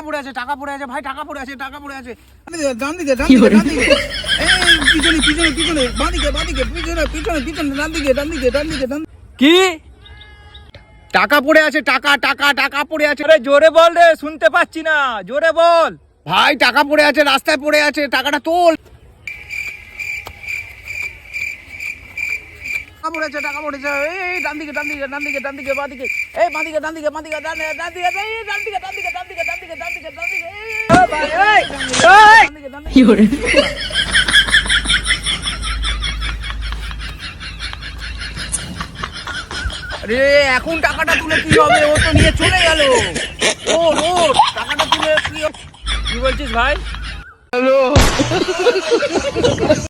পড়ে আছে ভাই, টাকা পড়ে আছে। ডান দিকে এই পিছনে বাঁদিকে পিছনে ডান দিকে কি টাকা পড়ে আছে? টাকা পড়ে আছে। আরে জোরে বল রে, শুনতে পাচ্ছি না, জোরে বল ভাই। টাকা পড়ে আছে, রাস্তায় পড়ে আছে, টাকাটা তোল। টাকা পড়েছে। এই ডান দিকে বাঁদিকে, এই বাঁদিকে ডান দিকে কি করে আরে এখন টাকাটা তুলে কি হবে? ও তো নিয়ে চলে গেল। ও টাকাটা তুলে কি বলছিস ভাই? হ্যালো